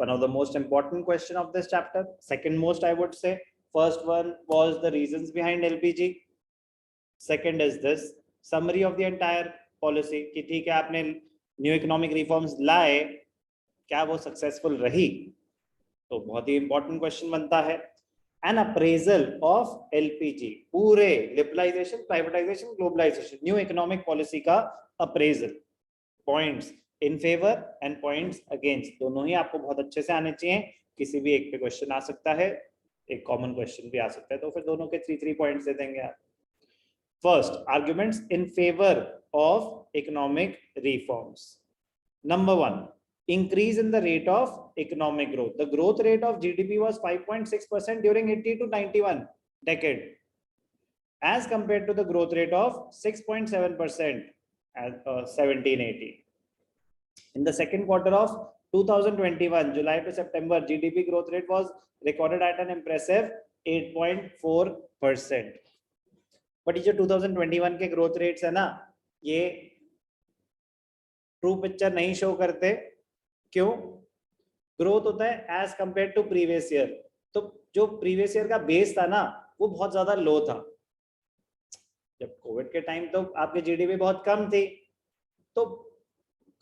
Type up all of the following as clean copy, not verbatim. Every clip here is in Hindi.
one of the most important question of this chapter. Second most, I would say. First one was the reasons behind LPG. Second is this summary of the entire policy कि ठीक है आपने न्यू इकोनॉमिक रिफॉर्म्स लाए, क्या वो सक्सेसफुल रही? तो बहुत ही इंपॉर्टेंट क्वेश्चन बनता है. एन अप्रेजल ऑफ एलपीजी, पूरे liberalisation, privatisation, globalisation, new economic policy का appraisal, points in favour and points against, दोनों ही आपको बहुत अच्छे से आने चाहिए. किसी भी एक पे क्वेश्चन आ सकता है, एक कॉमन क्वेश्चन भी आ सकता है, तो फिर दोनों के 3 पॉइंट्स दे देंगे आप. First, arguments in favor of economic reforms. Number 1, increase in the rate of economic growth. The growth rate of GDP was 5.6% during 80 to 91 decade, as compared to the growth rate of 6.7% at 1780. In the second quarter of 2021, July to September, GDP growth rate was recorded at an impressive 8.4%. But ये जो 2021 के ग्रोथ रेट्स है ना, ये ट्रू पिक्चर नहीं शो करते. क्यों? ग्रोथ होता है as compared to previous year. तो जो प्रीवियस ईयर का बेस था ना, वो बहुत ज्यादा लो था. जब कोविड के टाइम तो आपकी जीडीपी बहुत कम थी. तो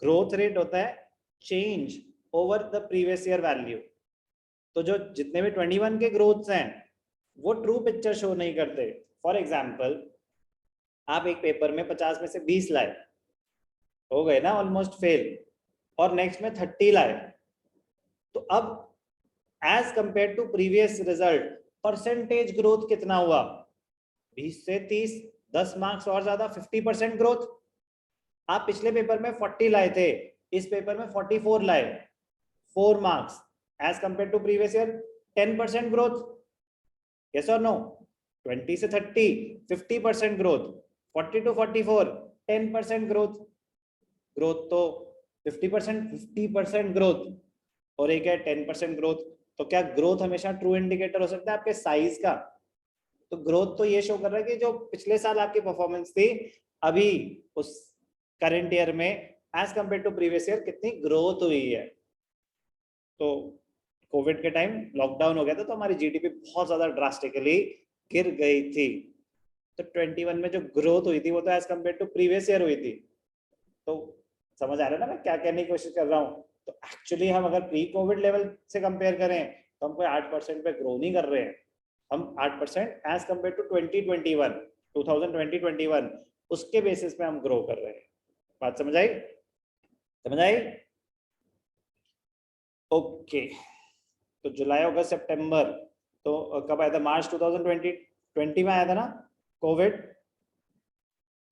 ग्रोथ रेट होता है change over the previous year value. तो जो जितने भी 21 के ग्रोथ्स हैं वो ट्रू पिक्चर शो नहीं करते. फॉर एग्जाम्पल, आप एक पेपर में 50 में से 20 लाए, हो गए ना ऑलमोस्ट फेल, और नेक्स्ट में 30 लाए. तो अब as compared to previous result percentage growth कितना हुआ? 20 से 30, 10 मार्क्स और ज्यादा, 50% ग्रोथ. आप पिछले पेपर में 40 लाए थे, इस पेपर में 44 लाए, 4 marks. As compared to previous year 10% growth. Yes और नो? 20 से 30, 50% ग्रोथ. 40 to 44, 10% growth. ग्रोथ तो 50% ग्रोथ, और एक है 10% ग्रोथ. तो क्या ग्रोथ हमेशा ट्रू इंडिकेटर हो सकता है आपके साइज का? तो ग्रोथ तो ये शो कर रहा है कि जो पिछले साल आपकी परफॉर्मेंस थी, अभी उस करंट ईयर में as compared to previous year कितनी ग्रोथ हुई है. तो कोविड के टाइम लॉकडाउन हो गया था, तो हमारी जीडीपी बहुत ज्यादा ड्रास्टिकली गिर गई थी. तो 21 में जो ग्रोथ हुई थी वो तो as compared to previous year हुई थी. तो समझ आ रहा है ना मैं क्या कहने की कोशिश कर रहा हूँ? तो एक्चुअली हम अगर प्री कोविड लेवल से कंपेयर करें तो हम कोई 8% पे ग्रो नहीं कर रहे हैं. हम 8% एज कंपेयर टू 2020-21 उसके बेसिस पे हम ग्रो कर रहे हैं. बात समझ आई? समझ आई? ओके. तो जुलाई, अगस्त, सितंबर, तो कब आया था? मार्च 2020 में आया था ना कोविड.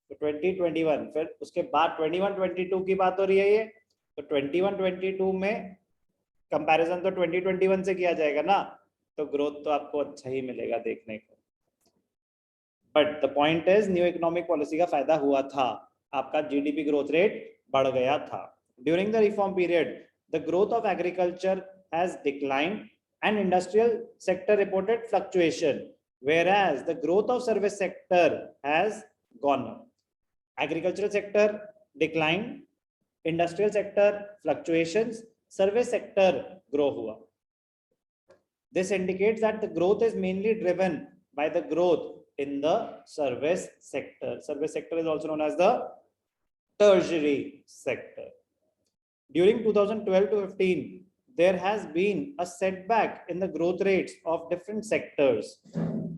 तो 2021, फिर उसके बाद 21-22 की बात हो रही है ये. तो 21-22 में कंपैरिजन तो 2021 से किया जाएगा ना, तो ग्रोथ तो आपको अच्छा ही मिलेगा देखने को. But the point is, new economic policy का फायदा हुआ था, आपका जीडीपी ग्रोथ रेट बढ़ गया था. During the reform period, the growth of agriculture has declined and industrial sector reported fluctuation, whereas the growth of service sector has gone up. Agricultural sector decline, industrial sector fluctuations, service sector grow hua. This indicates that the growth is mainly driven by the growth in the service sector. Service sector is also known as the tertiary sector. During 2012 to 15, there has been a setback in the growth rates of different sectors.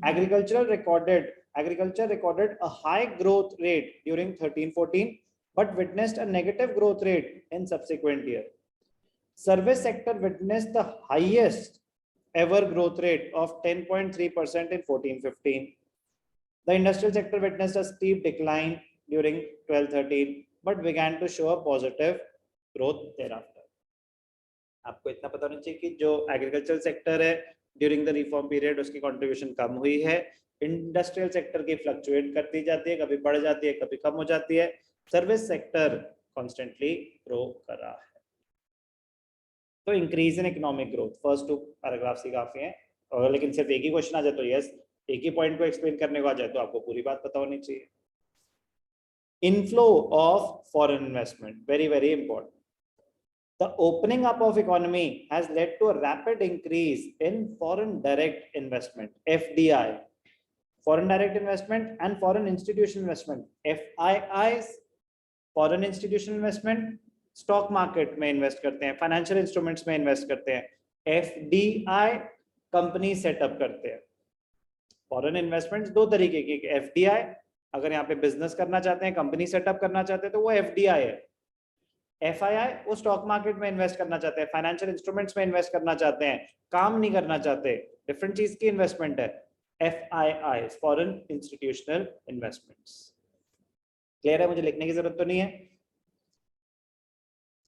Agriculture recorded a high growth rate during 13-14, but witnessed a negative growth rate in subsequent year. Service sector witnessed the highest ever growth rate of 10.3% in 14-15. The industrial sector witnessed a steep decline during 12-13, but began to show a positive growth thereafter. आपको इतना पता होना चाहिए कि जो एग्रीकल्चरल सेक्टर है ड्यूरिंग द रिफॉर्म पीरियड उसकी कंट्रीब्यूशन कम हुई है. इंडस्ट्रियल सेक्टर की फ्लक्चुएट करती जाती है, कभी बढ़ जाती है, कभी कम हो जाती है. सर्विस सेक्टर कॉन्स्टेंटली ग्रो कर रहा है. तो increase in economic growth, first 2 paragraphs ही काफी हैं. और लेकिन सिर्फ एक ही क्वेश्चन आ जाए तो यस, एक ही पॉइंट को एक्सप्लेन करने को आ जाए तो आपको पूरी बात पता होनी चाहिए. Inflow of foreign investment, very very important. The opening up of economy has led to a rapid increase in foreign direct investment, FDI, foreign direct investment, and foreign institutional investment, FIIs. Foreign institutional investment stock market में इन्वेस्ट करते हैं, फाइनेंशियल इंस्ट्रूमेंट्स में इन्वेस्ट करते हैं. एफडीआई कंपनी सेटअप करते हैं. फॉरेन इन्वेस्टमेंट्स दो तरीके की, एफडीआई अगर यहाँ पे बिजनेस करना चाहते हैं, कंपनी सेटअप करना चाहते हैं तो वो एफडीआई है. एफआईआई वो स्टॉक मार्केट में इन्वेस्ट करना चाहते हैं, फाइनेंशियल इंस्ट्रूमेंट्स में इन्वेस्ट करना चाहते हैं, काम नहीं करना चाहते, डिफरेंट चीज की इन्वेस्टमेंट है. FII foreign institutional investments. Clear है, मुझे लिखने की जरूरत तो नहीं है.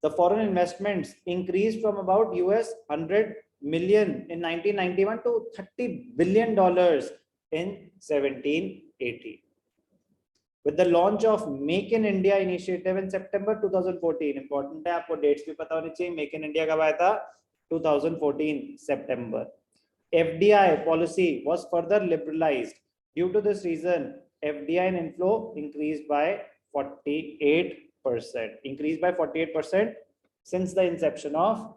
The foreign investments increased from about $100 million in 1991 to $30 billion in 1780. With the launch of Make in India initiative in September 2014, important है आपको dates भी पता होनी चाहिए. Make in India कब आया था? 2014 September. FDI policy was further liberalized. Due to this reason, FDI inflow increased by 48%. Increased by 48% since the inception of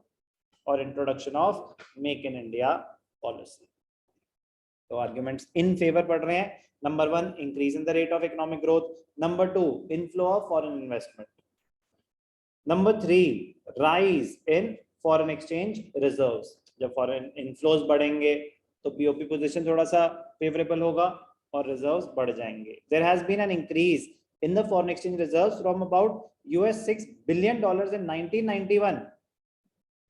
or introduction of Make in India policy. तो arguments in favor पढ़ रहे हैं. Number 1, increase in the rate of economic growth. Number 2, inflow of foreign investment. Number 3, rise in foreign exchange reserves. जब foreign inflows बढ़ेंगे तो BOP position थोड़ा सा favorable होगा और reserves बढ़ जाएंगे. There has been an increase in the foreign exchange reserves from about $6 billion in 1991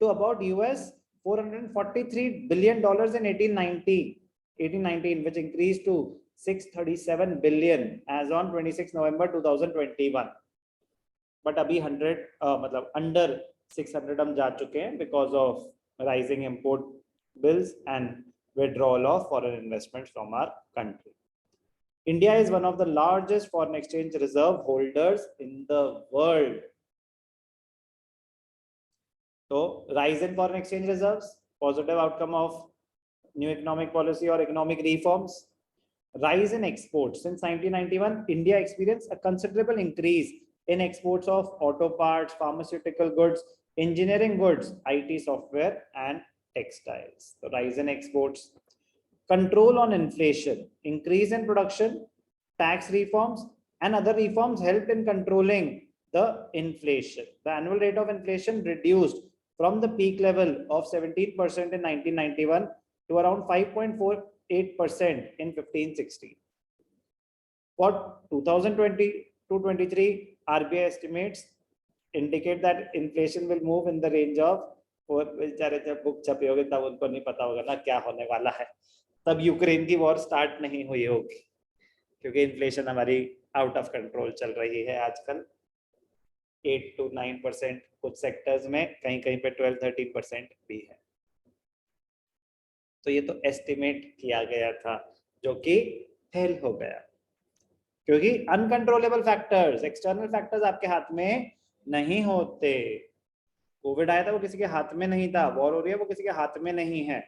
to about $443 billion in 1819, which increased to $637 billion as on 26 November 2021. But अभी 100 मतलब under 600 हम जा चुके हैं because of rising import bills and withdrawal of foreign investments from our country. India is one of the largest foreign exchange reserve holders in the world. So, rise in foreign exchange reserves, positive outcome of new economic policy or economic reforms. Rise in exports. Since 1991, India experienced a considerable increase in exports of auto parts, pharmaceutical goods, engineering goods, IT software, and textiles. So, rise in exports. Control on inflation, increase in production, tax reforms, and other reforms helped in controlling the inflation. The annual rate of inflation reduced from the peak level of 17% in 1991 to around 5.48% in 15-16. For 2020-23, RBI estimates indicate that inflation will move in the range of, बेचारे जब बुक छपी होगी तब उनको नहीं पता होगा ना क्या होने वाला है, तब यूक्रेन की वॉर स्टार्ट नहीं हुई होगी, क्योंकि इन्फ्लेशन हमारी आउट ऑफ कंट्रोल चल रही है आजकल. 8 to 9% कुछ सेक्टर्स में, कहीं कहीं पे 12-13% भी है. तो ये तो एस्टिमेट किया गया था जो कि फेल हो गया, क्योंकि अनकंट्रोलेबल फैक्टर्स, एक्सटर्नल फैक्टर्स आपके हाथ में नहीं होते. कोविड आया था वो किसी के हाथ में नहीं था, वॉर हो रही है वो किसी के हाथ में नहीं है.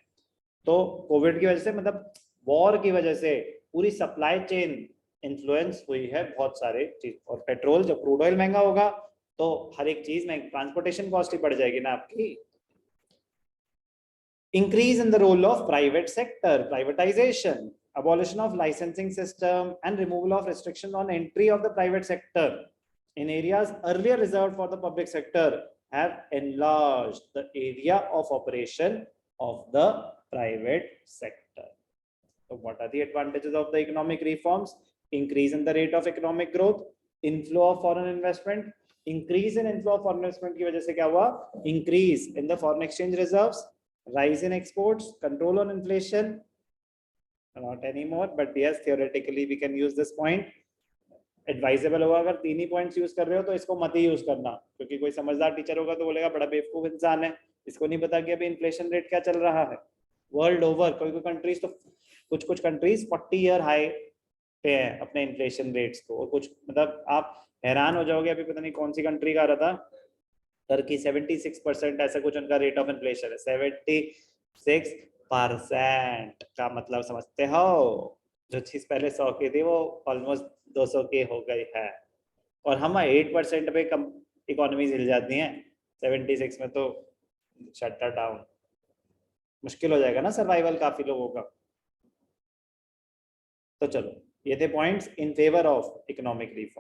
तो कोविड की वजह से, मतलब वॉर की वजह से पूरी सप्लाई चेन इन्फ्लुएंस हुई है बहुत सारे चीज. और पेट्रोल, जब क्रूड ऑयल महंगा होगा तो हर एक चीज में ट्रांसपोर्टेशन कॉस्ट ही बढ़ जाएगी ना आपकी. Increase in the role of private sector, privatization, abolition of licensing system, and removal of restriction on entry of the private sector in areas earlier reserved for the public sector have enlarged the area of operation of the private sector. So what are the advantages of the economic reforms? Increase in the rate of economic growth, inflow of foreign investment. Increase in inflow of foreign investment की वजह से क्या हुआ? Increase in the foreign exchange reserves, rise in exports, control on inflation. Not anymore, but yes, theoretically we can use this point. Advisable होगा अगर तीन ही पॉइंट्स यूज कर रहे हो तो इसको मत ही यूज करना, क्योंकि कोई समझदार टीचर होगा तो बोलेगा बड़ा बेवकूफ इंसान है, इसको नहीं पता कि अभी इन्फ्लेशन रेट क्या चल रहा है. वर्ल्ड ओवर कोई कोई कंट्रीज तो कुछ कंट्रीज 40 ईयर हाई पे हैं अपने इन्फ्लेशन रेट्स को, और कुछ मतलब आप हैरान हो जाओगे. अभी पता नहीं कौन सी कंट्री का आ रहा था, टर्की 76% ऐसा कुछ उनका रेट ऑफ इन्फ्लेशन है. 76% का मतलब समझते हो, जो चीज पहले 100 की थी वो ऑलमोस्ट 200 की हो गई है. और हम 8% पे कम इकोनॉमीज हिल जाती हैं, 76 में तो शटर डाउन, मुश्किल हो जाएगा ना सर्वाइवल काफी लोगों का। तो चलो, ये थे points in favour of economic reform.